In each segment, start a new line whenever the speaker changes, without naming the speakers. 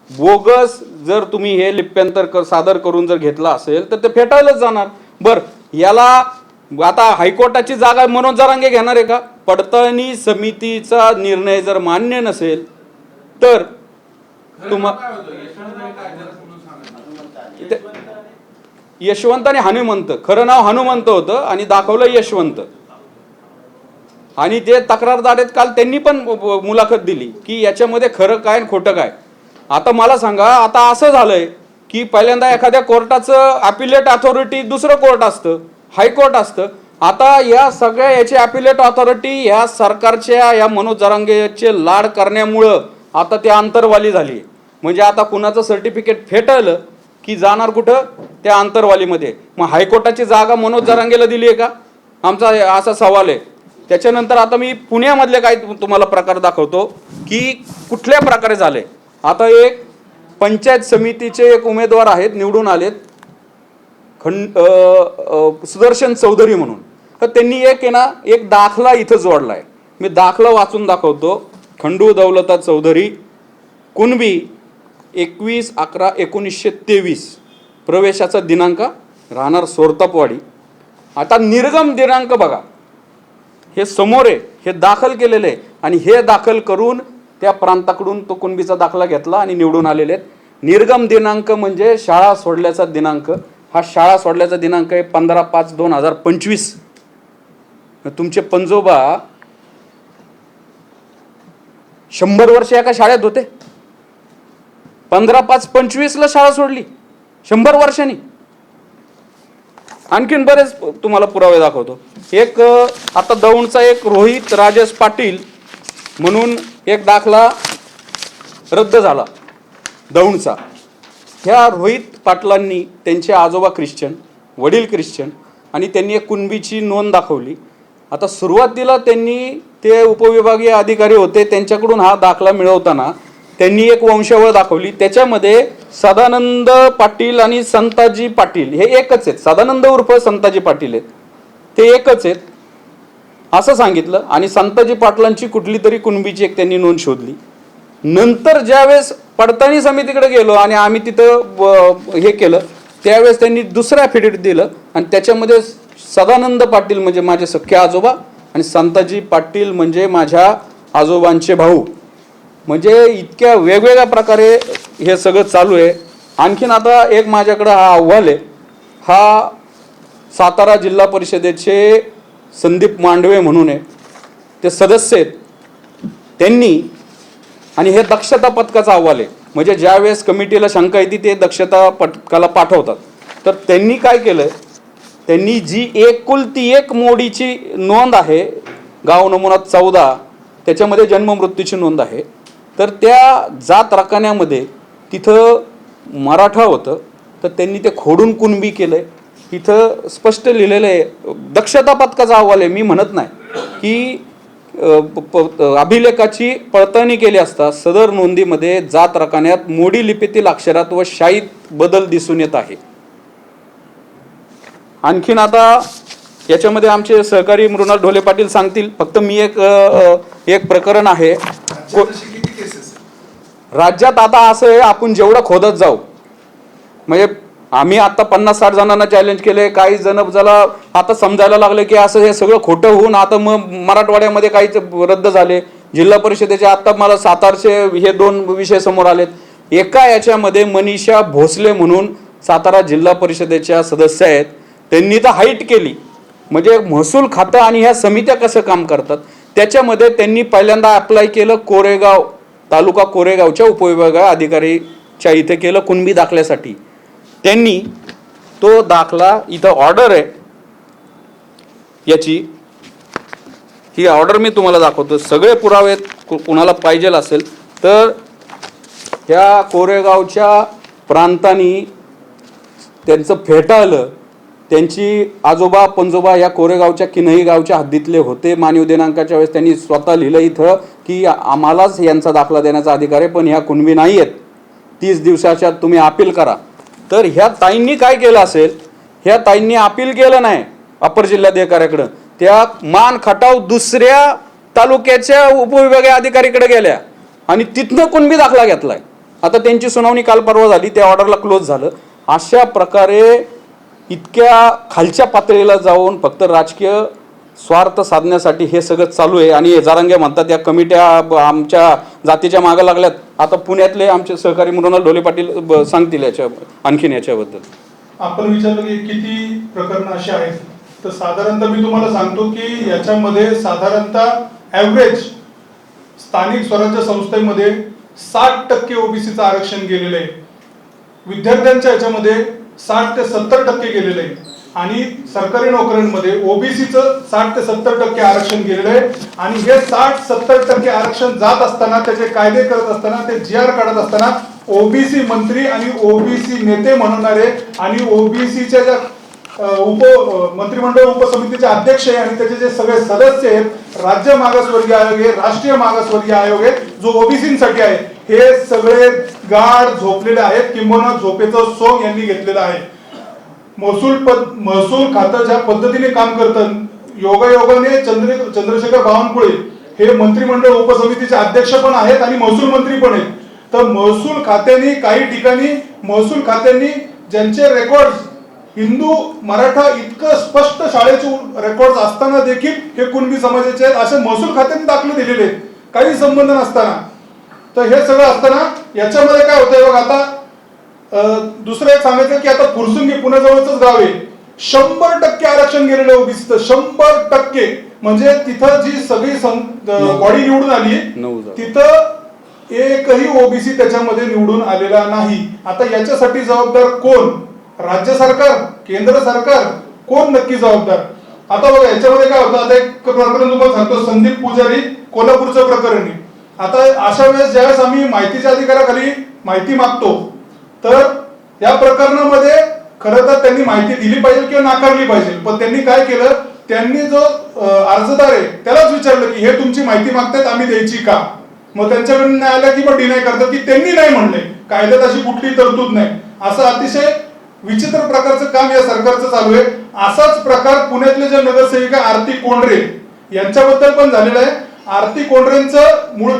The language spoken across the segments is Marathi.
बोगस जर तुम्ही हे लिप्यांतर सादर करून जर घेतला असेल तर ते फेटाळलंच जाणार। बर, याला आता हायकोर्टाची जागा मनोज जरांगे घेणार आहे का? पडताळणी समितीचा निर्णय जर मान्य नसेल तर यशवंत आणि हनुमंत, खरं नाव हनुमंत होतं आणि दाखवलं यशवंत। आणि ते तक्रारदार आहेत, काल त्यांनी पण मुलाखत दिली की याच्यामध्ये खरं काय आणि खोटं काय। आता मला सांगा, आता असं झालंय की पहिल्यांदा एखाद्या कोर्टाचं अपिलेट अथॉरिटी दुसरं कोर्ट असतं, हायकोर्ट असतं। आता या सगळ्या याची अपिलेट अथॉरिटी या सरकारच्या या मनोज जरांगेचे लाड करण्यामुळं आता ते अंतरवाली झाली। म्हणजे आता कुणाचं सर्टिफिकेट फेटाळलं की जाणार कुठं? त्या अंतरवालीमध्ये। मग हायकोर्टाची जागा मनोज जरांगेला दिली आहे का? आमचा असा सवाल आहे। त्याच्यानंतर आता मी पुण्यामधले काही तुम्हाला प्रकार दाखवतो की कुठल्या प्रकारे झाले। आता एक पंचायत समितीचे एक उमेदवार आहेत, निवडून आलेत, सुदर्शन चौधरी म्हणून। तर त्यांनी एक दाखला इथं जोडलाय, मी दाखला वाचून दाखवतो। खंडू दौलता चौधरी, कुणबी, 21/11/1923, प्रवेशाचा दिनांक राहणार सोरतापवाडी। आता निर्गम दिनांक बघा, हे समोर आहे, हे दाखल केलेले आहे आणि हे दाखल करून त्या प्रांताकडून तो कुणबीचा दाखला घेतला आणि निवडून आलेले आहेत। निर्गम दिनांक म्हणजे शाळा सोडल्याचा दिनांक, हा शाळा सोडल्याचा दिनांक आहे 15/5/2025। तुमचे पंजोबा 100 वर्ष एका शाळेत होते, 15/5/25ला शाळा सोडली, 100 वर्षांनी। आणखीन बरेच तुम्हाला पुरावे दाखवतो। एक आता दौंडचा एक रोहित राजेश पाटील म्हणून एक दाखला रद्द झाला दौंडचा। ह्या रोहित पाटलांनी त्यांचे आजोबा ख्रिश्चन, वडील ख्रिश्चन, आणि त्यांनी एक कुणबीची नोंद दाखवली। आता सुरुवातीला त्यांनी ते उपविभागीय अधिकारी होते, त्यांच्याकडून हा दाखला मिळवताना त्यांनी एक वंशावळ दाखवली। त्याच्यामध्ये सदानंद पाटील आणि संताजी पाटील हे एकच आहेत, सदानंद उर्फ संताजी पाटील आहेत, ते एकच आहेत असं सांगितलं। आणि संताजी पाटलांची कुठली तरी कुणबीची एक त्यांनी नोंद शोधली। नंतर ज्यावेळेस पडताळणी समितीकडे गेलो आणि आम्ही तिथं हे केलं, त्यावेळेस त्यांनी दुसरं ॲफिडेविट दिलं आणि त्याच्यामध्ये सदानंद पाटील म्हणजे माझे सख्खे आजोबा आणि संताजी पाटील म्हणजे माझ्या आजोबांचे भाऊ। म्हणजे इतक्या वेगवेगळ्या प्रकारे हे सगळं चालू आहे। आणखीन आता एक माझ्याकडं हा अहवाल आहे, हा सातारा जिल्हा परिषदेचे संदीप मांडवे म्हणून आहे, ते सदस्य आहेत त्यांनी, आणि हे दक्षता पथकाचा अहवाल आहे। म्हणजे ज्यावेळेस कमिटीला शंका येते ते दक्षता पथकाला पाठवतात। तर त्यांनी काय केलं, त्यांनी जी एकुलती एक मोडीची नोंद आहे, गाव नमुना 14, त्याच्यामध्ये जन्म मृत्यूची नोंद आहे। तर त्या जात रकान्यामध्ये तिथं मराठा होतं, तर त्यांनी ते खोडून कुणबी केलंय। इथं स्पष्ट लिहिलेलं आहे, दक्षता पथकाचा अहवाल आहे, मी म्हणत नाही की अभिलेखाची पडताळणी केली असता सदर नोंदीमध्ये जात रकान्यात मोडी लिपीतील अक्षरात व शाईत बदल दिसून येत आहे। आणखीन आता याच्यामध्ये आमचे सहकारी मृणाल ढोले पाटील सांगतील, फक्त मी एक प्रकरण आहे राज्यात। आता असं आहे, आपण जेवढं खोदत जाऊ, म्हणजे आम्ही आता 50-60 जणांना चॅलेंज केले, काही जण ज्याला आता समजायला लागले की असं हे सगळं खोटं होऊन आता मग मराठवाड्यामध्ये काहीच रद्द झाले। जिल्हा परिषदेचे आता मला सातारचे हे 2 विषय समोर आलेत। एका याच्यामध्ये मनीषा भोसले म्हणून सातारा जिल्हा परिषदेच्या सदस्य आहेत, त्यांनी तर हाईट केली, म्हणजे महसूल खातं आणि ह्या समित्या कसं काम करतात त्याच्यामध्ये त्यांनी पहिल्यांदा अप्लाय केलं कोरेगाव, तालुका कोरेगावच्या उपविभाग अधिकारीच्या इथे केलं कुणबी दाखल्यासाठी। त्यांनी तो दाखला, इथं ऑर्डर आहे याची, ही ऑर्डर मी तुम्हाला दाखवतो, सगळे पुरावे कुणाला पाहिजे असेल तर। ह्या कोरेगावच्या प्रांतांनी त्यांचं फेटाळलं, त्यांची आजोबा पंजोबा या कोरेगावच्या किनही गावच्या हद्दीतले होते। मानव दिनांकाच्या वेळेस त्यांनी स्वतः लिहिलं इथं की आम्हालाच यांचा दाखला देण्याचा अधिकार आहे, पण ह्या कुणबी नाही आहेत, 30 दिवसाच्या तुम्ही अपील करा। तर ह्या ताईंनी काय केलं असेल, ह्या ताईंनी अपील केलं नाही अपर जिल्हाधिकाऱ्याकडं, त्या मान खटाव दुसऱ्या तालुक्याच्या उपविभागीय अधिकारीकडे गेल्या आणि तिथनं कुणबी दाखला घेतलाय। आता त्यांची सुनावणी काल परवा झाली, त्या ऑर्डरला क्लोज झालं. अशा प्रकारे इतक्या खालच्या पातळीला जाऊन फक्त राजकीय स्वार्थ साधण्यासाठी हे सगळं चालू आहे. आणि जारांगे म्हणतात या कमिट्या आमच्या जातीच्या मागं लागल्यात. आता पुण्यातले आमचे सहकारी मृणाल ढोले पाटील सांगतील आणखीन याच्याबद्दल.
आपण विचारलं की किती प्रकरणं अशी आहेत, तर साधारणतः मी तुम्हाला सांगतो की याच्यामध्ये साधारणतः ॲव्हरेज स्थानिक स्वराज्य संस्थेमध्ये 60% ओबीसीचं आरक्षण गेलेलं आहे. विद्यार्थ्यांच्या याच्यामध्ये 60 ते 70% गेलेलं आहे. आणि सरकारी नोकऱ्यांमध्ये ओबीसीचं 60 ते 70% आरक्षण गेलेलं आहे. आणि हे 60-70% आरक्षण जात असताना, त्याचे कायदे करत असताना, ते GR काढत असताना ओबीसी मंत्री आणि ओबीसी नेते म्हणणारे आणि ओबीसीच्या ज्या मंत्रिमंडळ उपसमितीचे अध्यक्ष आहे आणि त्याचे जे सगळे सदस्य आहेत, राज्य मागासवर्गीय आयोग आहे, राष्ट्रीय मागासवर्गीय आयोग आहे जो ओबीसीसाठी आहे, हे सगळे गाढ झोपलेले आहेत, किंबहुना झोपेचं सोंग यांनी घेतलेलं आहे. महसूल खातं ज्या पद्धतीने काम करतं, योगायोगाने चंद्रशेखर बावनकुळे हे मंत्रिमंडळ उपसमितीचे अध्यक्ष पण आहेत आणि महसूल मंत्री पण आहेत. तर महसूल खात्याने काही ठिकाणी महसूल खात्यांनी ज्यांचे रेकॉर्ड हिंदू मराठा इतकं स्पष्ट शाळेचे रेकॉर्ड असताना देखील हे कुणबी समाजाचे आहेत असे महसूल खात्याने दाखले दिलेले आहेत, काही संबंध नसताना. तर हे सगळं असताना याच्यामध्ये काय होतंय बघ, आता दुसरं एक सांगायचं की आता फुरसुंगी पुण्याजवळच गाव आहे, 100% आरक्षण गेलेलं ओबीसीचं, 100%. म्हणजे तिथं जी सगळी बॉडी निवडून आली तिथं एकही ओबीसी त्याच्यामध्ये निवडून आलेला नाही. आता याच्यासाठी जबाबदार कोण? राज्य सरकार, केंद्र सरकार, कोण नक्की जबाबदार? आता बघा याच्यामध्ये काय होतं, आता एक प्रकरण तुम्हाला सांगतो, संदीप पुजारी कोल्हापूरचं प्रकरण आहे. आता अशा वेळेस ज्यावेळेस आम्ही माहितीच्या अधिकाराखाली माहिती मागतो, तर या प्रकरणामध्ये खरं तर त्यांनी माहिती दिली पाहिजे किंवा नाकारली पाहिजे. पण त्यांनी काय केलं, त्यांनी जो अर्जदार आहे त्यालाच विचारलं की हे तुमची माहिती मागतायत, आम्ही द्यायची का? मग त्यांच्याकडून नाही आलं की मग डिनाय करतात की त्यांनी नाही म्हणले, कायद्यात अशी कुठली तरतूद नाही. असं अतिशय विचित्र प्रकारचं काम या सरकारचं चालू आहे. असाच प्रकार पुण्यातले जे नगरसेविका आरती कोंडरे यांच्याबद्दल पण झालेला आहे. आरती कोंडरेंचं मूळ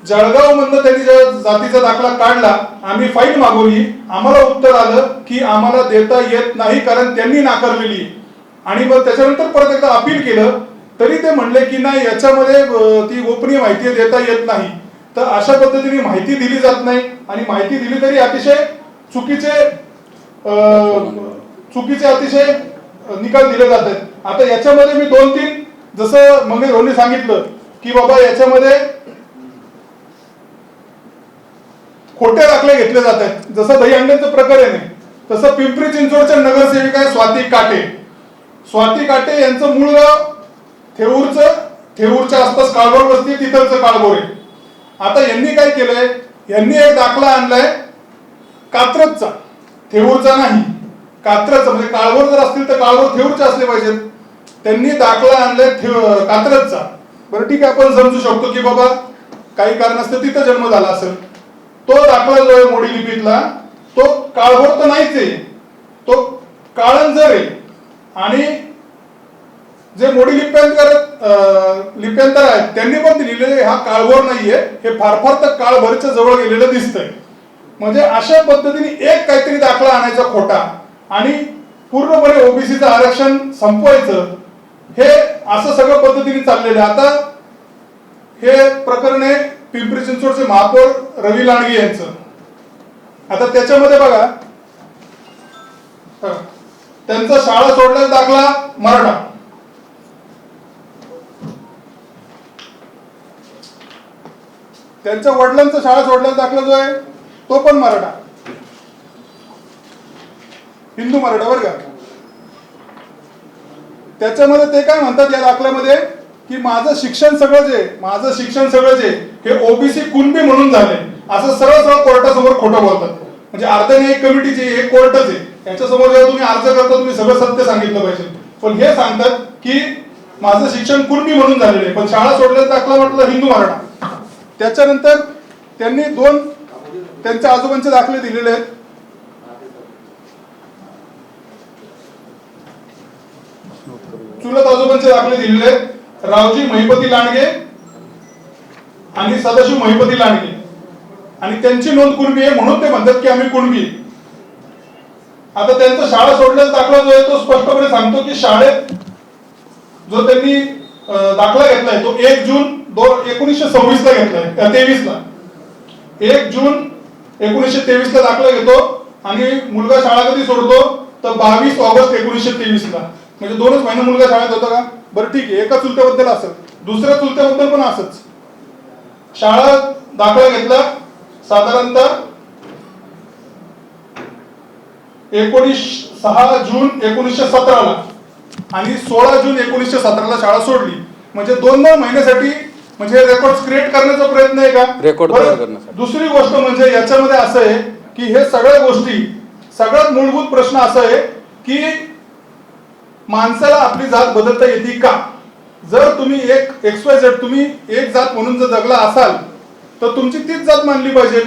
जळगाव मधनं त्यांनी जातीचा दाखला काढला, आम्ही फाईल मागवली, आम्हाला उत्तर आलं की आम्हाला देता येत नाही कारण त्यांनी नाकारलेली. आणि मग त्याच्यानंतर परत एकदा अपील केलं तरी ते म्हणले की नाही, याच्यामध्ये ती गोपनीय माहिती देता येत नाही. तर अशा पद्धतीने माहिती दिली जात नाही आणि माहिती दिली तरी अतिशय चुकीचे अतिशय निकाल दिले जात आहेत. आता याच्यामध्ये मी 2-3 जसं मंगेश भाऊंनी सांगितलं की बाबा याच्यामध्ये खोटे दाखले घेतले जात आहेत, जसं दहीहंड्यांचं प्रकरण आहे तसं पिंपरी चिंचवडच्या नगरसेविका स्वाती काटे यांचं मूळ गाव थेऊरच्या आसपास काळभोर वस्ती, तिथलचं काळभोर आहे. आता यांनी काय केलंय, यांनी एक दाखला आणलाय कात्रजचा, थेऊरचा नाही, कात्रजचा. म्हणजे काळभोर जर असतील तर काळभोर थेऊरचे असले पाहिजेत. त्यांनी दाखला आणलाय कात्रजचा. बरं ठीक आहे, आपण समजू शकतो की बाबा काही कारणास्तव तिथं जन्म झाला असेल. तो दाखला जो आहे मोडी लिपीतला, तो काळभोर तर नाहीच आहे, तो काळंजर आहे. आणि जे मोडी लिप्यांतर आहेत त्यांनी पण लिहिलेले हा काळभोर नाहीये, हे फार तर काळभरच्या जवळ गेलेलं दिसतंय. म्हणजे अशा पद्धतीने एक काहीतरी दाखला आणायचा खोटा आणि पूर्णपणे ओबीसीचं आरक्षण संपवायचं, हे असं सगळं पद्धतीने चाललेलं आहे. आता हे प्रकरण आहे पिंपरी चिंचवडचे महापौर रवी लांडगे यांचं. आता त्याच्यामध्ये बघा त्यांचा शाळा सोडल्याचा दाखला मराठा, त्यांच्या वडिलांचा शाळा सोडल्याचा दाखला जो आहे तो पण मराठा, हिंदू मराठा बरं का. त्याच्यामध्ये ते काय म्हणतात या दाखल्यामध्ये की माझं शिक्षण सगळं जे हे ओबीसी कुणबी म्हणून झाले, असं सरळ कोर्टासमोर खोटं बोलतात. म्हणजे अर्धन्यायिक कमिटी जी हे कोर्टच आहे, याच्यासमोर जेव्हा तुम्ही अर्ज करता तुम्ही सगळं सत्य सांगितलं पाहिजे. पण हे सांगतात की माझं शिक्षण कुणबी म्हणून झालेलं आहे, पण शाळा सोडल्याचा दाखला म्हटलं हिंदू मराठा. त्याच्यानंतर त्यांनी 2 त्यांच्या आजोबांचे दाखले दिलेले आहेत. चुलत आजोबांचे दाखले दिलेले आहेत, रावजी महिपती लांडगे आणि सदाशिव महिपती लांडगे. आणि त्यांची नोंद कुणबी आहे म्हणून ते म्हणतात की आम्ही कुणबी. आता त्यांचा शाळा सोडल्याचा दाखला जो आहे तो स्पष्टपणे सांगतो की शाळेत जो त्यांनी दाखला घेतलाय तो 1 जून 1926 ला घेतलाय, 23 ला 1 जून 1923 ला दाखला घेतो आणि मुलगा शाळा कधी सोडतो तर 22 ऑगस्ट 1923 ला. म्हणजे 2च महिने मुलगा शाळेत होता का? बरं ठीक आहे, एका चुलत्याबद्दल असं, दुसऱ्या चुलत्याबद्दल पण असंच. शाळा दाखला घेतला साधारणतः 6 जून 1917 ला आणि 16 जून 1917 ला शाळा सोडली. म्हणजे 2 महिन्यासाठी म्हणजे रेकॉर्ड क्रिएट करण्याचा प्रयत्न आहे का?
रेकॉर्ड करण्यासाठी.
दुसरी गोष्ट म्हणजे याच्यामध्ये असं आहे की हे सगळ्या गोष्टी, सगळ्यात मूलभूत प्रश्न असा आहे की माणसाला आपली जात बदलता येते का? जर तुम्ही एक XYZ तुम्ही एक जात म्हणून जर जगला असाल तर तुमची तीच जात मानली पाहिजे.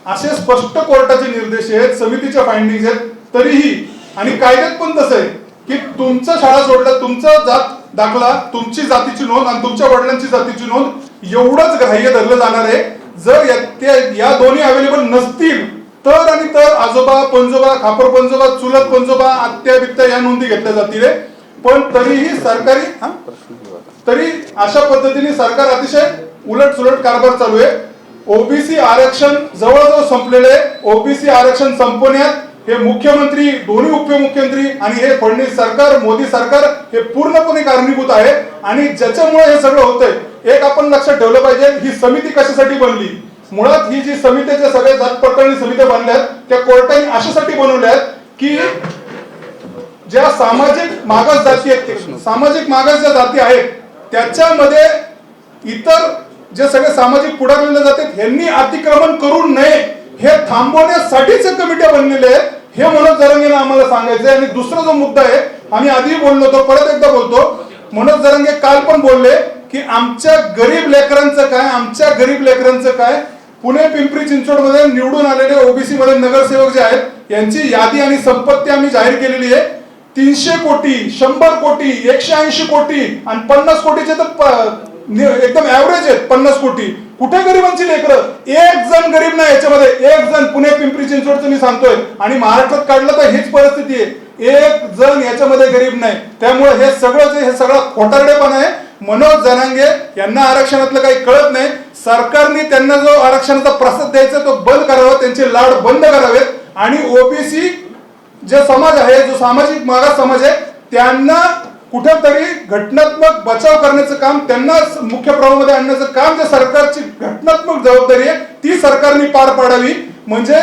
असे स्पष्ट कोर्टाचे निर्देश आहेत, समितीच्या फाइंडिंग्स आहेत. तरीही आणि कायद्यात पण तसं आहे की तुमचं शाळा सोडलं, तुमचं जात दाखला, तुमची जातीची नोंद आणि तुमच्या वडिलांची जातीची नोंद एवढंच ग्राह्य धरलं जाणार आहे. जर या दोन्ही अवेलेबल नसतील तर आणि तर आजोबा, पणजोबा, खापर पणजोबा, चुलत पणजोबा, आत्या बित्या या नोंदी घेतल्या जातील. पण तरीही तरी अशा पद्धतीने सरकार अतिशय उलट सुलट कारभार चालू आहे. ओबीसी आरक्षण जवळजवळ संपलेले आहे. ओबीसी आरक्षण संपवण्यात हे मुख्यमंत्री, दोन्ही उपमुख्यमंत्री आणि हे फडणवीस सरकार, मोदी सरकार हे पूर्णपणे कारणीभूत आहे. आणि ज्याच्यामुळे हे सगळं होतंय, एक आपण लक्षात ठेवलं पाहिजे, ही समिती कशासाठी बनली. मुळात ही जी समितीच्या सगळ्या जात पडताळणी समित्या बनल्यात त्या कोर्टाने अशासाठी बनवल्यात की ज्या सामाजिक मागास जाती आहेत, सामाजिक मागास ज्या जाती आहेत त्याच्यामध्ये इतर जे सगळे सामाजिक पुढारलेले जातात यांनी अतिक्रमण करू नये हे थांबवण्यासाठीच कमिट्या बनलेल्या आहेत. हे मनोज जरांगेने आम्हाला सांगायचंय. आणि दुसरा जो मुद्दा आहे, आम्ही आधी बोललो होतो, परत एकदा बोलतो, मनोज जरांगे काल पण बोलले की आमच्या गरीब लेकरांचं काय, आमच्या गरीब लेकरांचं काय. पुणे पिंपरी चिंचवड मध्ये निवडून आलेले ओबीसी मध्ये नगरसेवक जे आहेत यांची यादी आणि संपत्ती आम्ही जाहीर केलेली आहे. 300 कोटी, 100 कोटी, 180 कोटी आणि 50 कोटीचे तर एकदम ऍव्हरेज आहेत. 50 कोटी कुठे गरिबांची लेकरं? एक जण गरीब नाही याच्यामध्ये, एक जण. पुणे पिंपरी चिंचवडचं मी सांगतोय आणि महाराष्ट्रात काढलं तर हीच परिस्थिती आहे, एक जण याच्यामध्ये गरीब नाही. त्यामुळे हे सगळं खोटारडेपणा आहे. मनोज जरांगे यांना आरक्षणातलं काही कळत नाही. सरकारने त्यांना जो आरक्षणाचा प्रसाद द्यायचा तो बंद करावा, त्यांचे लाड बंद करावेत. आणि ओबीसी जे समाज आहे, जो सामाजिक मागास समाज आहे, त्यांना कुठेतरी घटनात्मक बचाव करण्याचं काम, त्यांना मुख्य प्रवाहामध्ये आणण्याचं काम जे सरकारची घटनात्मक जबाबदारी आहे ती सरकारने पार पाडावी. म्हणजे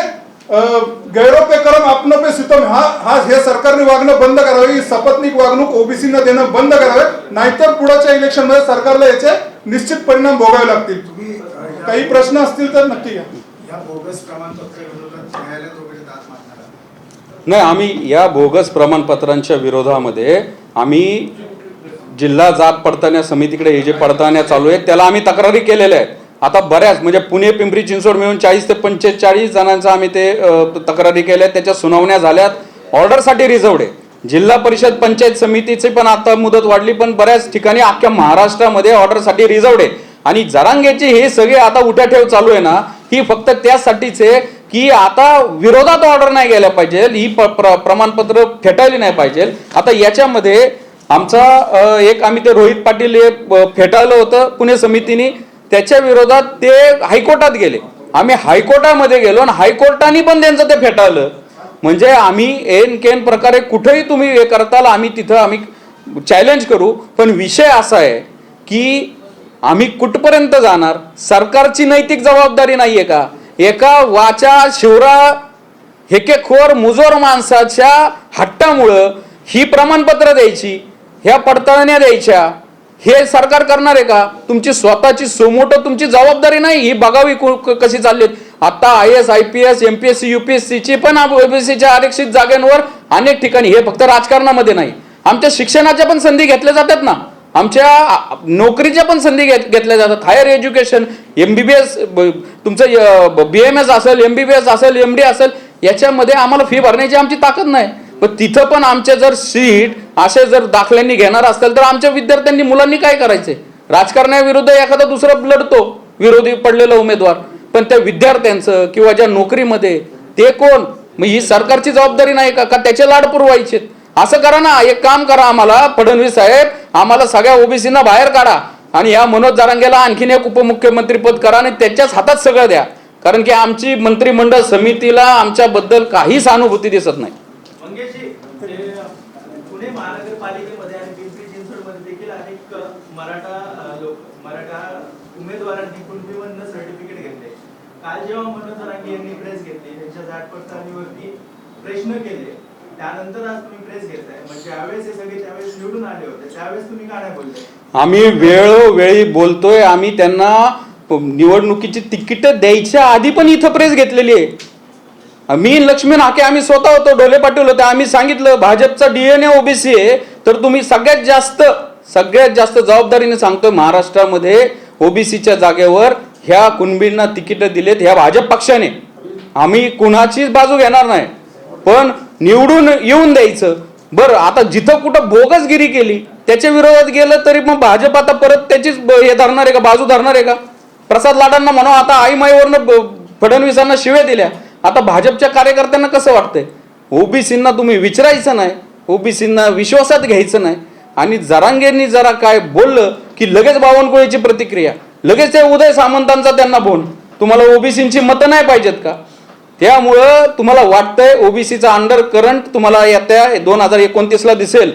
गैरों पे करम अपनों पे सितम हा हे सरकारने वागणं बंद करावी. सपत्नीक वागणूक ओबीसीना देणं बंद करावे, नाहीतर पुढच्या इलेक्शन मध्ये सरकारला याचे निश्चित परिणाम भोगावे लागतील. काही प्रश्न असतील तर नक्की घ्या.
नाही, आम्ही या बोगस प्रमाणपत्रांच्या विरोधामध्ये आम्ही जिल्हा जात पडताळण्या समितीकडे हे जे पडताळण्या चालू आहेत त्याला आम्ही तक्रारी केलेल्या आहेत. आता बऱ्याच म्हणजे पुणे पिंपरी चिंचवड मिळून 40 ते 45 जणांचा आम्ही ते तक्रारी केल्या, त्याच्या सुनावण्या झाल्यात. ऑर्डरसाठी रिझर्व्ड आहे. जिल्हा परिषद पंचायत समितीची पण आता मुदत वाढली, पण बऱ्याच ठिकाणी अख्ख्या महाराष्ट्रामध्ये ऑर्डरसाठी रिझर्व्ड आहे. आणि जरांगेची हे सगळे आता उठाठेव चालू आहे ना, ही फक्त त्यासाठीच आहे की आता विरोधात ऑर्डर नाही गेल्या पाहिजे, ही प्रमाणपत्र फेटाळली नाही पाहिजे. आता याच्यामध्ये आमचा एक आम्ही ते रोहित पाटील फेटाळलं होतं पुणे समितीने, त्याच्या विरोधात ते हायकोर्टात गेले. आम्ही हायकोर्टामध्ये गेलो आणि हायकोर्टाने पण त्यांचं ते फेटाळलं. म्हणजे आम्ही एन केन प्रकारे कुठेही तुम्ही हे करताल आम्ही तिथं आम्ही चॅलेंज करू. पण विषय असा आहे की आम्ही कुठपर्यंत जाणार? सरकारची नैतिक जबाबदारी नाहीये का? एका वाचा शिवरा हेकेखोर मुजोर माणसाच्या हट्टामुळं ही प्रमाणपत्र द्यायची, ह्या पडताळण्या द्यायच्या, हे सरकार करणार आहे का? तुमची स्वतःची सोमोटो तुमची जबाबदारी नाही ही बघावी कशी चालली. आता IAS IPS MPSC UPSC ची पण ओबीसीच्या आरक्षित जागांवर अनेक ठिकाणी, हे फक्त राजकारणामध्ये नाही, आमच्या शिक्षणाच्या पण संधी घेतल्या जातात ना, आमच्या नोकरीच्या पण संधी घेतल्या जातात. हायर एज्युकेशन MBBS तुमचं BMS असेल, MBBS असेल, MD असेल, याच्यामध्ये आम्हाला फी भरण्याची आमची ताकद नाही. पण तिथं पण आमचे जर सीट असे जर दाखल्यांनी घेणार असतील तर आमच्या विद्यार्थ्यांनी मुलांनी काय करायचे? राजकारणाविरुद्ध एखादा दुसरा लढतो विरोधी पडलेला उमेदवार, पण त्या विद्यार्थ्यांचं किंवा ज्या नोकरीमध्ये ते कोण, मग ही सरकारची जबाबदारी नाही का त्याचे लाड पुरवायचे? असं करा ना, एक काम करा, आम्हाला फडणवीस साहेब, आम्हाला सगळ्या ओबीसीना बाहेर काढा आणि या मनोज जरांगेला आणखीन एक उपमुख्यमंत्री पद करा आणि त्याच्याच हातात सगळं द्या, कारण की आमची मंत्रिमंडळ समितीला आमच्याबद्दल काही सहानुभूती दिसत नाही.
मंगेशजी, पुणे महानगरपालिकेमध्ये आणि पिंपरी चिंचवडमध्ये देखील अनेक मराठा उमेदवारांनी कुणबीमधनं सर्टिफिकेट घेतले. काल जेव्हा मनोज जरांगे यांनी प्रेस घेतली, त्यांच्या जात पडताळणीवरती प्रश्न केले, त्यानंतर आज तुम्ही प्रेस घेताय. म्हणजे ज्यावेळेस हे सगळे त्यावेळेस निवडून आले होते, त्यावेळेस तुम्ही काय बोलले?
आम्ही वेळोवेळी बोलतोय. आम्ही त्यांना निवडणुकीची तिकीट द्यायच्या आधी पण इथं प्रेस घेतलेली आहे. मी लक्ष्मण हाके आम्ही स्वतः होतो, ढोले पाटील होते. आम्ही सांगितलं भाजपचा DNA ओबीसी आहे, तर तुम्ही सगळ्यात जास्त जबाबदारीने सांगतोय महाराष्ट्रामध्ये ओबीसीच्या जागेवर ह्या कुणबींना तिकीट दिलेत ह्या भाजप पक्षाने. आम्ही कुणाचीच बाजू घेणार नाही, पण निवडून येऊन द्यायचं. बरं, आता जिथं कुठं बोगसगिरी केली त्याच्या विरोधात गेलं तरी मग भाजप आता परत त्याचीच हे धरणार आहे का, बाजू धरणार आहे का? प्रसाद लाडांना म्हणा, आता आईमाईवरनं फडणवीसांना शिव्या दिल्या, आता भाजपच्या कार्यकर्त्यांना कसं वाटतंय? ओबीसींना तुम्ही विचारायचं नाही, ओबीसींना विश्वासात घ्यायचं नाही. आणि जरांगेंनी जरा काय बोललं की लगेच बावनकुळेची प्रतिक्रिया, लगेच ते उदय सामंतांचा त्यांना फोन, तुम्हाला ओबीसींची मतं नाही पाहिजेत का? त्यामुळं तुम्हाला वाटतंय ओबीसीचा अंडर करंट तुम्हाला येत्या 2029ला दिसेल.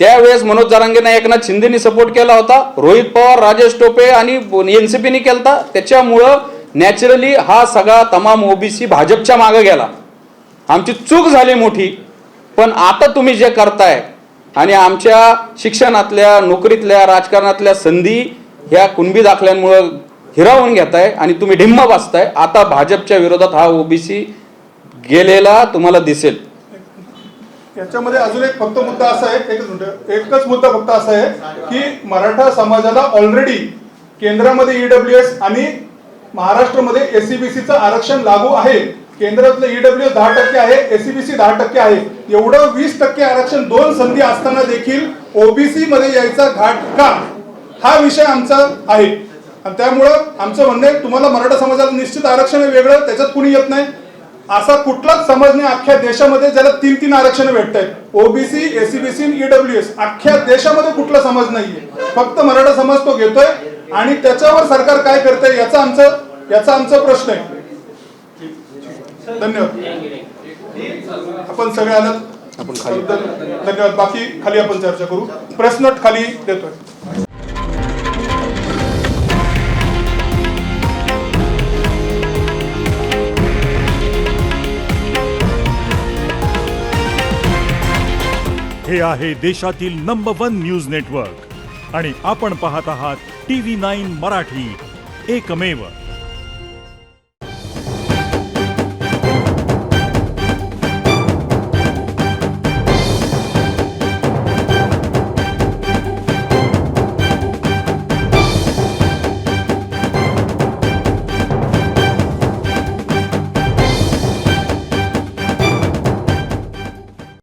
त्यावेळेस मनोज जरांगेंना एकनाथ शिंदेनी सपोर्ट केला होता, रोहित पवार, राजेश टोपे आणि NCPनी केलता. त्याच्यामुळं नॅचरली हा सगळा तमाम ओबीसी भाजपच्या मागे गेला. आमची चूक झाली मोठी, पण आता तुम्ही जे करताय आणि आमच्या शिक्षणातल्या, नोकरीतल्या, राजकारणातल्या संधी ह्या कुणबी दाखल्यांमुळं हिरावून घेताय आणि तुम्ही ढिम्म बसताय. आता भाजपच्या विरोधात हा ओबीसी गेलेला तुम्हाला दिसेल.
याच्यामध्ये अजून एक फक्त मुद्दा असा आहे, एकच मुद्दा फक्त असा आहे की मराठा समाजाला ऑलरेडी केंद्रामध्ये EWS आणि महाराष्ट्रामध्ये SCBCचं आरक्षण लागू आहे. केंद्रातलं EWS 10% आहे, SCBC 10% आहे. एवढं 20% आरक्षण 2 संधी असताना देखील ओबीसी मध्ये यायचा घाट का, हा विषय आमचा आहे. आणि त्यामुळं आमचं म्हणणं आहे, तुम्हाला मराठा समाजाला निश्चित आरक्षण वेगळं, त्याच्यात कुणी येत नाही. असा कुठलाच समाज नाही अख्ख्या देशामध्ये ज्याला 3-3 आरक्षण भेटत आहेत. ओबीसी, SCBC, EWS अख्ख्या देशामध्ये कुठला समाज नाहीये, फक्त मराठा समाज तो घेतोय. आणि त्याच्यावर सरकार काय करतंय याचा आमचा प्रश्न आहे. धन्यवाद. आपण सगळे आलात, आपण खाली धन्यवाद. बाकी खाली आपण चर्चा करू. प्रेस नोट खाली देतोय.
हे आहे देशातील नंबर 1 न्यूज नेटवर्क आणि आपण पाहत आहात TV9 मराठी, एकमेव.